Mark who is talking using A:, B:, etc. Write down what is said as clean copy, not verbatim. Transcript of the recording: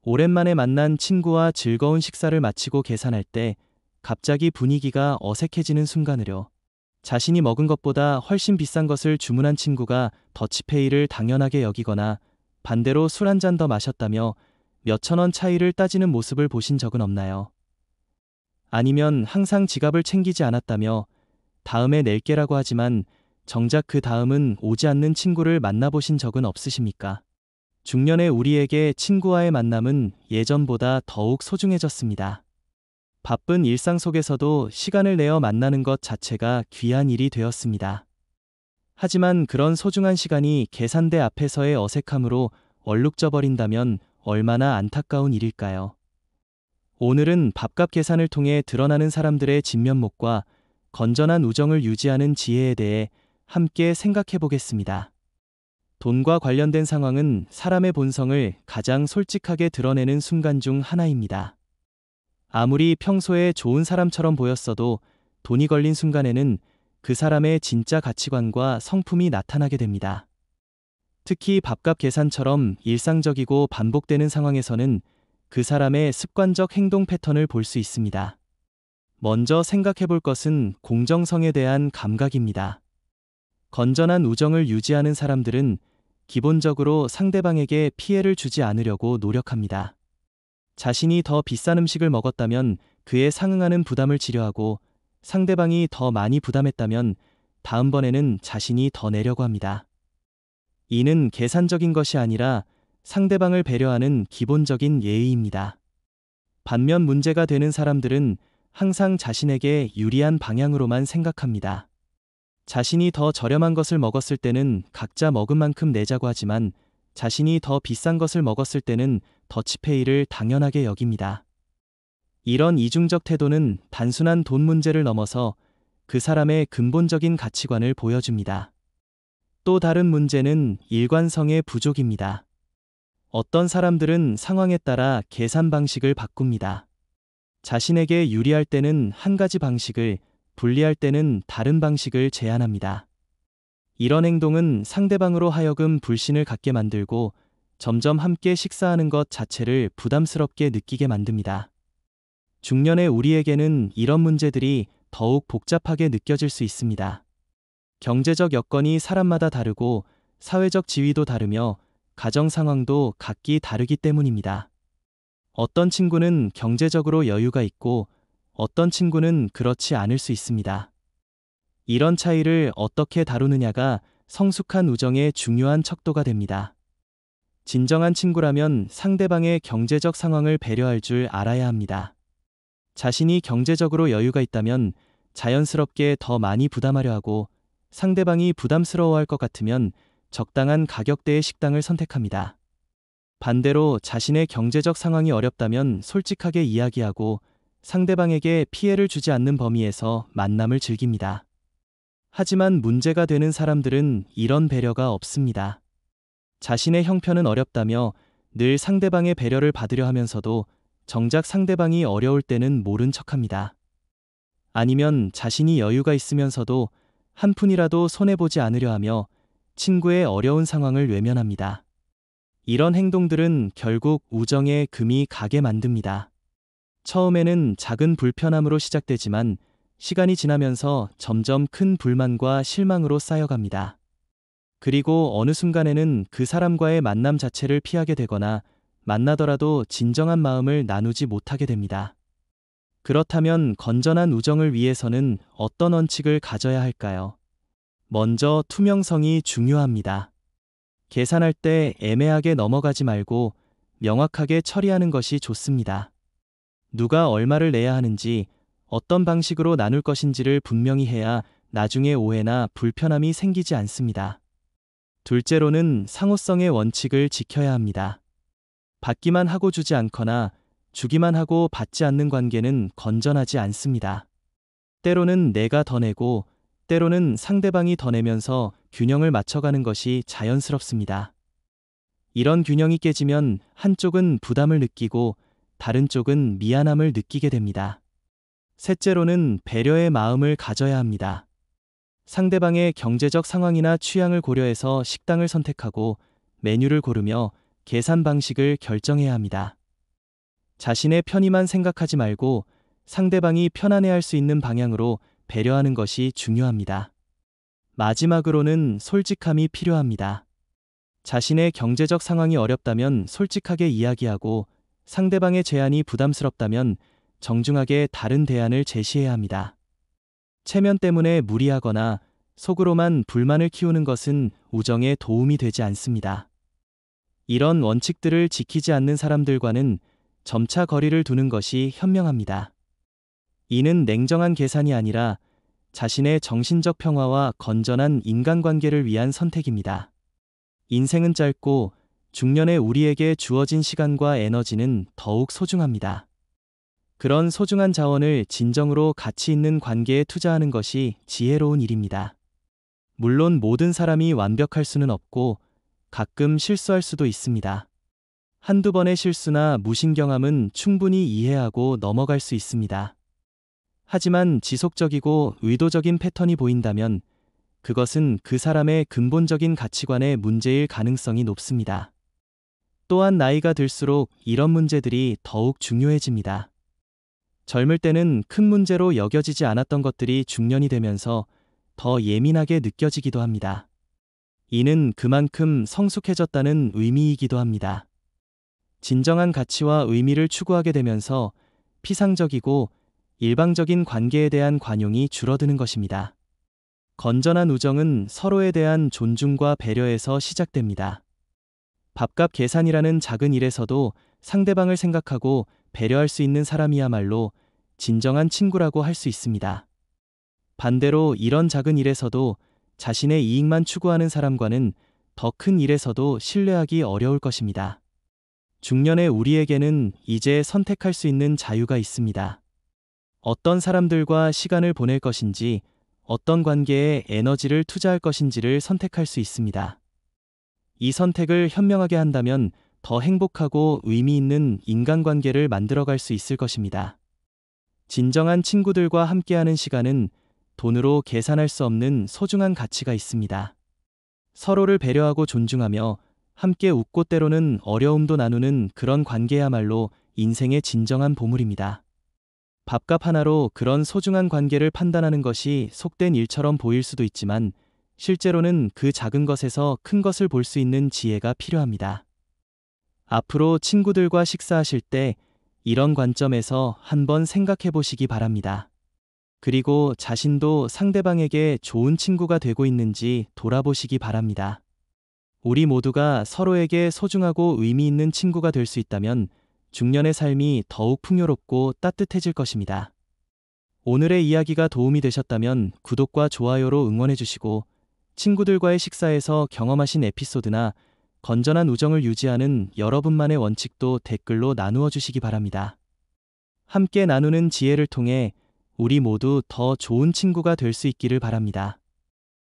A: 오랜만에 만난 친구와 즐거운 식사를 마치고 계산할 때 갑자기 분위기가 어색해지는 순간을요. 자신이 먹은 것보다 훨씬 비싼 것을 주문한 친구가 더치페이를 당연하게 여기거나 반대로 술 한 잔 더 마셨다며 몇천 원 차이를 따지는 모습을 보신 적은 없나요? 아니면 항상 지갑을 챙기지 않았다며 다음에 낼게라고 하지만 정작 그 다음은 오지 않는 친구를 만나보신 적은 없으십니까? 중년의 우리에게 친구와의 만남은 예전보다 더욱 소중해졌습니다. 바쁜 일상 속에서도 시간을 내어 만나는 것 자체가 귀한 일이 되었습니다. 하지만 그런 소중한 시간이 계산대 앞에서의 어색함으로 얼룩져 버린다면 얼마나 안타까운 일일까요? 오늘은 밥값 계산을 통해 드러나는 사람들의 진면목과 건전한 우정을 유지하는 지혜에 대해 함께 생각해 보겠습니다. 돈과 관련된 상황은 사람의 본성을 가장 솔직하게 드러내는 순간 중 하나입니다. 아무리 평소에 좋은 사람처럼 보였어도 돈이 걸린 순간에는 그 사람의 진짜 가치관과 성품이 나타나게 됩니다. 특히 밥값 계산처럼 일상적이고 반복되는 상황에서는 그 사람의 습관적 행동 패턴을 볼 수 있습니다. 먼저 생각해 볼 것은 공정성에 대한 감각입니다. 건전한 우정을 유지하는 사람들은 기본적으로 상대방에게 피해를 주지 않으려고 노력합니다. 자신이 더 비싼 음식을 먹었다면 그에 상응하는 부담을 지려하고 상대방이 더 많이 부담했다면 다음번에는 자신이 더 내려고 합니다. 이는 계산적인 것이 아니라 상대방을 배려하는 기본적인 예의입니다. 반면 문제가 되는 사람들은 항상 자신에게 유리한 방향으로만 생각합니다. 자신이 더 저렴한 것을 먹었을 때는 각자 먹은 만큼 내자고 하지만 자신이 더 비싼 것을 먹었을 때는 더치페이를 당연하게 여깁니다. 이런 이중적 태도는 단순한 돈 문제를 넘어서 그 사람의 근본적인 가치관을 보여줍니다. 또 다른 문제는 일관성의 부족입니다. 어떤 사람들은 상황에 따라 계산 방식을 바꿉니다. 자신에게 유리할 때는 한 가지 방식을, 불리할 때는 다른 방식을 제안합니다. 이런 행동은 상대방으로 하여금 불신을 갖게 만들고 점점 함께 식사하는 것 자체를 부담스럽게 느끼게 만듭니다. 중년의 우리에게는 이런 문제들이 더욱 복잡하게 느껴질 수 있습니다. 경제적 여건이 사람마다 다르고 사회적 지위도 다르며 가정 상황도 각기 다르기 때문입니다. 어떤 친구는 경제적으로 여유가 있고 어떤 친구는 그렇지 않을 수 있습니다. 이런 차이를 어떻게 다루느냐가 성숙한 우정의 중요한 척도가 됩니다. 진정한 친구라면 상대방의 경제적 상황을 배려할 줄 알아야 합니다. 자신이 경제적으로 여유가 있다면 자연스럽게 더 많이 부담하려 하고 상대방이 부담스러워할 것 같으면 적당한 가격대의 식당을 선택합니다. 반대로 자신의 경제적 상황이 어렵다면 솔직하게 이야기하고 상대방에게 피해를 주지 않는 범위에서 만남을 즐깁니다. 하지만 문제가 되는 사람들은 이런 배려가 없습니다. 자신의 형편은 어렵다며 늘 상대방의 배려를 받으려 하면서도 정작 상대방이 어려울 때는 모른 척합니다. 아니면 자신이 여유가 있으면서도 한 푼이라도 손해보지 않으려 하며 친구의 어려운 상황을 외면합니다. 이런 행동들은 결국 우정에 금이 가게 만듭니다. 처음에는 작은 불편함으로 시작되지만 시간이 지나면서 점점 큰 불만과 실망으로 쌓여갑니다. 그리고 어느 순간에는 그 사람과의 만남 자체를 피하게 되거나 만나더라도 진정한 마음을 나누지 못하게 됩니다. 그렇다면 건전한 우정을 위해서는 어떤 원칙을 가져야 할까요? 먼저 투명성이 중요합니다. 계산할 때 애매하게 넘어가지 말고 명확하게 처리하는 것이 좋습니다. 누가 얼마를 내야 하는지, 어떤 방식으로 나눌 것인지를 분명히 해야 나중에 오해나 불편함이 생기지 않습니다. 둘째로는 상호성의 원칙을 지켜야 합니다. 받기만 하고 주지 않거나 주기만 하고 받지 않는 관계는 건전하지 않습니다. 때로는 내가 더 내고 때로는 상대방이 더 내면서 균형을 맞춰가는 것이 자연스럽습니다. 이런 균형이 깨지면 한쪽은 부담을 느끼고 다른 쪽은 미안함을 느끼게 됩니다. 셋째로는 배려의 마음을 가져야 합니다. 상대방의 경제적 상황이나 취향을 고려해서 식당을 선택하고 메뉴를 고르며 계산 방식을 결정해야 합니다. 자신의 편의만 생각하지 말고 상대방이 편안해할 수 있는 방향으로 배려하는 것이 중요합니다. 마지막으로는 솔직함이 필요합니다. 자신의 경제적 상황이 어렵다면 솔직하게 이야기하고 상대방의 제안이 부담스럽다면 정중하게 다른 대안을 제시해야 합니다. 체면 때문에 무리하거나 속으로만 불만을 키우는 것은 우정에 도움이 되지 않습니다. 이런 원칙들을 지키지 않는 사람들과는 점차 거리를 두는 것이 현명합니다. 이는 냉정한 계산이 아니라 자신의 정신적 평화와 건전한 인간관계를 위한 선택입니다. 인생은 짧고 중년의 우리에게 주어진 시간과 에너지는 더욱 소중합니다. 그런 소중한 자원을 진정으로 가치 있는 관계에 투자하는 것이 지혜로운 일입니다. 물론 모든 사람이 완벽할 수는 없고 가끔 실수할 수도 있습니다. 한두 번의 실수나 무신경함은 충분히 이해하고 넘어갈 수 있습니다. 하지만 지속적이고 의도적인 패턴이 보인다면 그것은 그 사람의 근본적인 가치관의 문제일 가능성이 높습니다. 또한 나이가 들수록 이런 문제들이 더욱 중요해집니다. 젊을 때는 큰 문제로 여겨지지 않았던 것들이 중년이 되면서 더 예민하게 느껴지기도 합니다. 이는 그만큼 성숙해졌다는 의미이기도 합니다. 진정한 가치와 의미를 추구하게 되면서 피상적이고 일방적인 관계에 대한 관용이 줄어드는 것입니다. 건전한 우정은 서로에 대한 존중과 배려에서 시작됩니다. 밥값 계산이라는 작은 일에서도 상대방을 생각하고 배려할 수 있는 사람이야말로 진정한 친구라고 할 수 있습니다. 반대로 이런 작은 일에서도 자신의 이익만 추구하는 사람과는 더 큰 일에서도 신뢰하기 어려울 것입니다. 중년의 우리에게는 이제 선택할 수 있는 자유가 있습니다. 어떤 사람들과 시간을 보낼 것인지, 어떤 관계에 에너지를 투자할 것인지를 선택할 수 있습니다. 이 선택을 현명하게 한다면 더 행복하고 의미 있는 인간관계를 만들어갈 수 있을 것입니다. 진정한 친구들과 함께하는 시간은 돈으로 계산할 수 없는 소중한 가치가 있습니다. 서로를 배려하고 존중하며 함께 웃고 때로는 어려움도 나누는 그런 관계야말로 인생의 진정한 보물입니다. 밥값 하나로 그런 소중한 관계를 판단하는 것이 속된 일처럼 보일 수도 있지만 실제로는 그 작은 것에서 큰 것을 볼 수 있는 지혜가 필요합니다. 앞으로 친구들과 식사하실 때 이런 관점에서 한번 생각해 보시기 바랍니다. 그리고 자신도 상대방에게 좋은 친구가 되고 있는지 돌아보시기 바랍니다. 우리 모두가 서로에게 소중하고 의미 있는 친구가 될 수 있다면 중년의 삶이 더욱 풍요롭고 따뜻해질 것입니다. 오늘의 이야기가 도움이 되셨다면 구독과 좋아요로 응원해 주시고 친구들과의 식사에서 경험하신 에피소드나 건전한 우정을 유지하는 여러분만의 원칙도 댓글로 나누어 주시기 바랍니다. 함께 나누는 지혜를 통해 우리 모두 더 좋은 친구가 될 수 있기를 바랍니다.